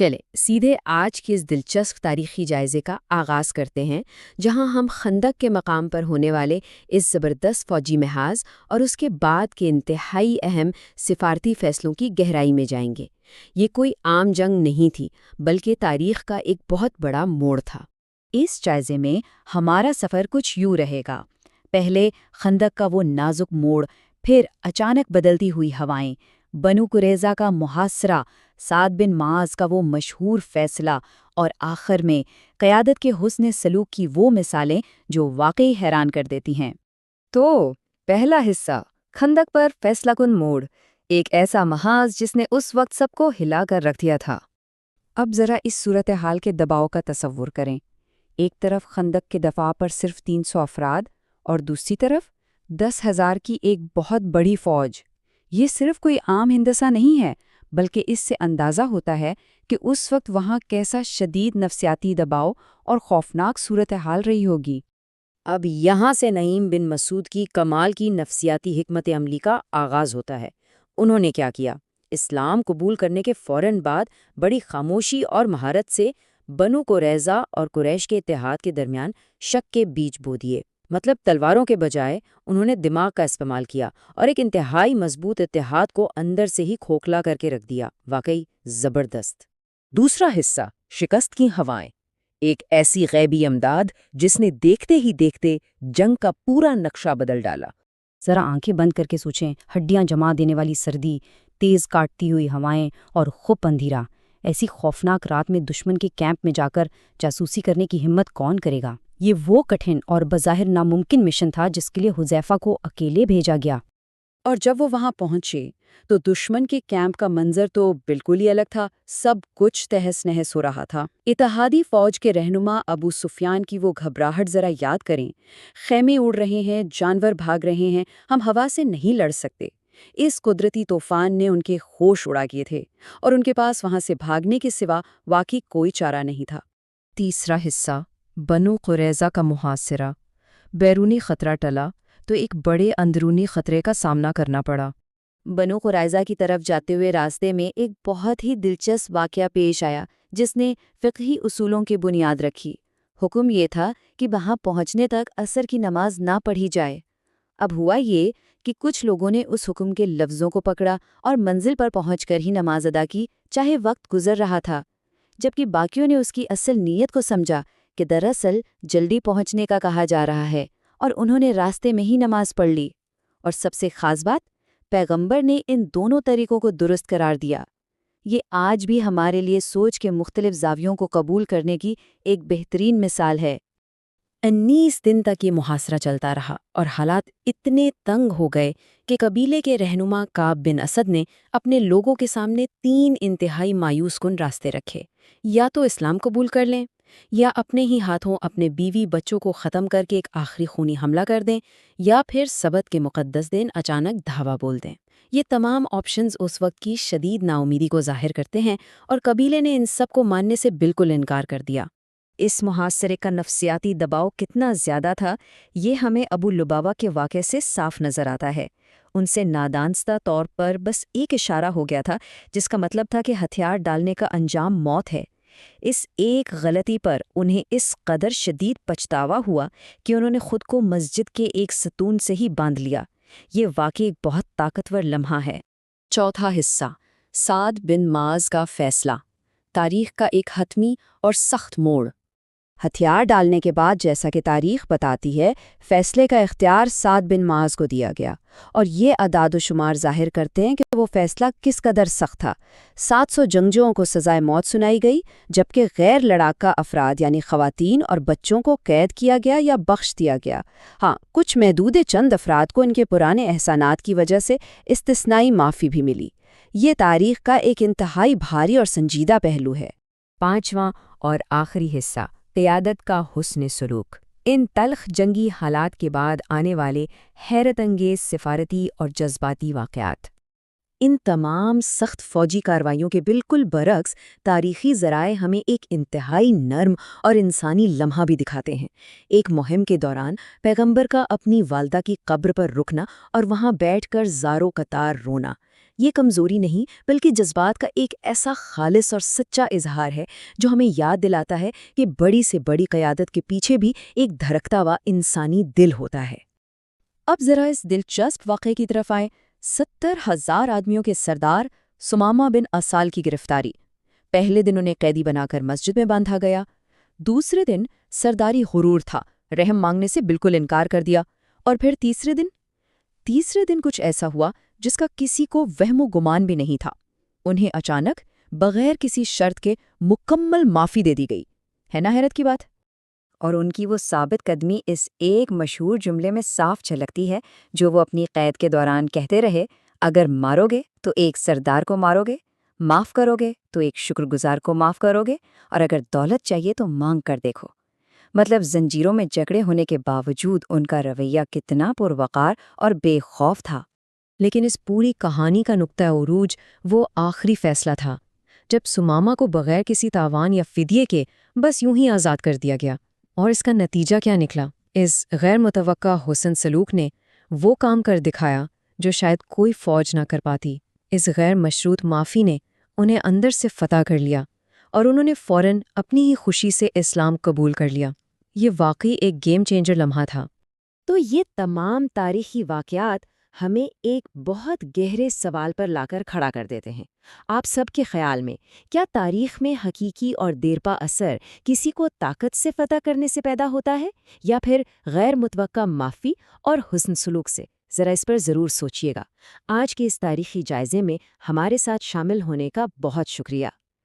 چلے سیدھے آج کی اس دلچسپ تاریخی جائزے کا آغاز کرتے ہیں، جہاں ہم خندق کے مقام پر ہونے والے اس زبردست فوجی محاذ اور اس کے بعد کے انتہائی اہم سفارتی فیصلوں کی گہرائی میں جائیں گے۔ یہ کوئی عام جنگ نہیں تھی، بلکہ تاریخ کا ایک بہت بڑا موڑ تھا۔ اس جائزے میں ہمارا سفر کچھ یوں رہے گا۔ پہلے خندق کا وہ نازک موڑ، پھر اچانک بدلتی ہوئی ہوائیں، بنو قریظہ کا محاصرہ، سعد بن معاذ کا وہ مشہور فیصلہ، اور آخر میں قیادت کے حسن سلوک کی وہ مثالیں جو واقعی حیران کر دیتی ہیں۔ تو پہلا حصہ، خندق پر فیصلہ کن موڑ، ایک ایسا محاذ جس نے اس وقت سب کو ہلا کر رکھ دیا تھا۔ اب ذرا اس صورتحال کے دباؤ کا تصور کریں۔ ایک طرف خندق کے دفاع پر صرف 300 افراد اور دوسری طرف 10,000 کی ایک بہت بڑی فوج۔ یہ صرف کوئی عام ہندسہ نہیں ہے، بلکہ اس سے اندازہ ہوتا ہے کہ اس وقت وہاں کیسا شدید نفسیاتی دباؤ اور خوفناک صورتحال رہی ہوگی۔ اب یہاں سے نعیم بن مسعود کی کمال کی نفسیاتی حکمت عملی کا آغاز ہوتا ہے۔ انہوں نے کیا کیا؟ اسلام قبول کرنے کے فوراً بعد بڑی خاموشی اور مہارت سے بنو قریظہ اور قریش کے اتحاد کے درمیان شک کے بیج بو دیے۔ مطلب تلواروں کے بجائے انہوں نے دماغ کا استعمال کیا اور ایک انتہائی مضبوط اتحاد کو اندر سے ہی کھوکھلا کر کے رکھ دیا۔ واقعی زبردست۔ دوسرا حصہ، شکست کی ہوائیں، ایک ایسی غیبی امداد جس نے دیکھتے ہی دیکھتے جنگ کا پورا نقشہ بدل ڈالا۔ ذرا آنکھیں بند کر کے سوچیں، ہڈیاں جما دینے والی سردی، تیز کاٹتی ہوئی ہوائیں اور خب اندھیرا۔ ایسی خوفناک رات میں دشمن کے کیمپ میں جا کر جاسوسی کرنے کی ہمت کون کرے گا؟ یہ وہ کٹھن اور بظاہر ناممکن مشن تھا جس کے لیے حذیفہ کو اکیلے بھیجا گیا۔ اور جب وہ وہاں پہنچے تو دشمن کے کیمپ کا منظر تو بالکل ہی الگ تھا۔ سب کچھ تہس نہس ہو رہا تھا۔ اتحادی فوج کے رہنما ابو سفیان کی وہ گھبراہٹ ذرا یاد کریں۔ خیمے اڑ رہے ہیں، جانور بھاگ رہے ہیں، ہم ہوا سے نہیں لڑ سکتے۔ اس قدرتی طوفان نے ان کے ہوش اڑا دیے تھے اور ان کے پاس وہاں سے بھاگنے کے سوا واقعی کوئی چارہ نہیں تھا۔ تیسرا حصہ، بنو قریظہ کا محاصرہ۔ بیرونی خطرہ ٹلا تو ایک بڑے اندرونی خطرے کا سامنا کرنا پڑا۔ بنو قریظہ کی طرف جاتے ہوئے راستے میں ایک بہت ہی دلچسپ واقعہ پیش آیا جس نے فقہی اصولوں کی بنیاد رکھی۔ حکم یہ تھا کہ وہاں پہنچنے تک عصر کی نماز نہ پڑھی جائے۔ اب ہوا یہ کہ کچھ لوگوں نے اس حکم کے لفظوں کو پکڑا اور منزل پر پہنچ کر ہی نماز ادا کی، چاہے وقت گزر رہا تھا، جبکہ باقیوں نے اس کی اصل نیت کو سمجھا کہ دراصل جلدی پہنچنے کا کہا جا رہا ہے، اور انہوں نے راستے میں ہی نماز پڑھ لی۔ اور سب سے خاص بات، پیغمبر نے ان دونوں طریقوں کو درست قرار دیا۔ یہ آج بھی ہمارے لیے سوچ کے مختلف زاویوں کو قبول کرنے کی ایک بہترین مثال ہے۔ 19 دن تک یہ محاصرہ چلتا رہا اور حالات اتنے تنگ ہو گئے کہ قبیلے کے رہنما کعب بن اسد نے اپنے لوگوں کے سامنے 3 انتہائی مایوس کن راستے رکھے۔ یا تو اسلام قبول کر لیں، یا اپنے ہی ہاتھوں اپنے بیوی بچوں کو ختم کر کے ایک آخری خونی حملہ کر دیں، یا پھر سبت کے مقدس دن اچانک دھاوا بول دیں۔ یہ تمام آپشنز اس وقت کی شدید ناامیدی کو ظاہر کرتے ہیں، اور قبیلے نے ان سب کو ماننے سے بالکل انکار کر دیا۔ اس محاصرے کا نفسیاتی دباؤ کتنا زیادہ تھا، یہ ہمیں ابو لبابہ کے واقعے سے صاف نظر آتا ہے۔ ان سے نادانستہ طور پر بس ایک اشارہ ہو گیا تھا، جس کا مطلب تھا کہ ہتھیار ڈالنے کا انجام موت ہے۔ اس ایک غلطی پر انہیں اس قدر شدید پچھتاوا ہوا کہ انہوں نے خود کو مسجد کے ایک ستون سے ہی باندھ لیا۔ یہ واقعی ایک بہت طاقتور لمحہ ہے۔ چوتھا حصہ، سعد بن معاذ کا فیصلہ، تاریخ کا ایک حتمی اور سخت موڑ۔ ہتھیار ڈالنے کے بعد، جیسا کہ تاریخ بتاتی ہے، فیصلے کا اختیار سعد بن معاذ کو دیا گیا، اور یہ اعداد و شمار ظاہر کرتے ہیں کہ وہ فیصلہ کس قدر سخت تھا۔ 700 جنگجوؤں کو سزائے موت سنائی گئی، جبکہ غیر لڑاکا افراد یعنی خواتین اور بچوں کو قید کیا گیا یا بخش دیا گیا۔ ہاں، کچھ محدود چند افراد کو ان کے پرانے احسانات کی وجہ سے استثنائی معافی بھی ملی۔ یہ تاریخ کا ایک انتہائی بھاری اور سنجیدہ پہلو ہے۔ پانچواں اور آخری حصہ، قیادت کا حسن سلوک۔ ان تلخ جنگی حالات کے بعد آنے والے حیرت انگیز سفارتی اور جذباتی واقعات۔ ان تمام سخت فوجی کارروائیوں کے بالکل برعکس تاریخی ذرائع ہمیں ایک انتہائی نرم اور انسانی لمحہ بھی دکھاتے ہیں۔ ایک مہم کے دوران پیغمبر کا اپنی والدہ کی قبر پر رکنا اور وہاں بیٹھ کر زارو قطار رونا، یہ کمزوری نہیں بلکہ جذبات کا ایک ایسا خالص اور سچا اظہار ہے جو ہمیں یاد دلاتا ہے کہ بڑی سے بڑی قیادت کے پیچھے بھی ایک دھڑکتا ہوا انسانی دل ہوتا ہے۔ اب ذرا اس دلچسپ واقعے کی طرف آئیں۔ 70,000 آدمیوں کے سردار سمامہ بن اسال کی گرفتاری۔ پہلے دن انہیں قیدی بنا کر مسجد میں باندھا گیا۔ دوسرے دن سرداری غرور تھا، رحم مانگنے سے بالکل انکار کر دیا۔ اور پھر تیسرے دن کچھ ایسا ہوا جس کا کسی کو وہم و گمان بھی نہیں تھا۔ انہیں اچانک بغیر کسی شرط کے مکمل معافی دے دی گئی۔ ہے نا حیرت کی بات؟ اور ان کی وہ ثابت قدمی اس ایک مشہور جملے میں صاف جھلکتی ہے جو وہ اپنی قید کے دوران کہتے رہے، اگر مارو گے تو ایک سردار کو مارو گے، معاف کرو گے تو ایک شکر گزار کو معاف کرو گے، اور اگر دولت چاہیے تو مانگ کر دیکھو۔ مطلب زنجیروں میں جکڑے ہونے کے باوجود ان کا رویہ کتنا پروقار اور بے خوف تھا۔ لیکن اس پوری کہانی کا نقطہ عروج وہ آخری فیصلہ تھا جب سمامہ کو بغیر کسی تاوان یا فدیے کے بس یوں ہی آزاد کر دیا گیا۔ اور اس کا نتیجہ کیا نکلا؟ اس غیر متوقع حسن سلوک نے وہ کام کر دکھایا جو شاید کوئی فوج نہ کر پاتی۔ اس غیر مشروط معافی نے انہیں اندر سے فتح کر لیا اور انہوں نے فوراً اپنی ہی خوشی سے اسلام قبول کر لیا۔ یہ واقعی ایک گیم چینجر لمحہ تھا۔ تو یہ تمام تاریخی واقعات ہمیں ایک بہت گہرے سوال پر لا کر کھڑا کر دیتے ہیں۔ آپ سب کے خیال میں کیا تاریخ میں حقیقی اور دیرپا اثر کسی کو طاقت سے فتح کرنے سے پیدا ہوتا ہے یا پھر غیر متوقع معافی اور حسن سلوک سے؟ ذرا اس پر ضرور سوچیے گا۔ آج کے اس تاریخی جائزے میں ہمارے ساتھ شامل ہونے کا بہت شکریہ۔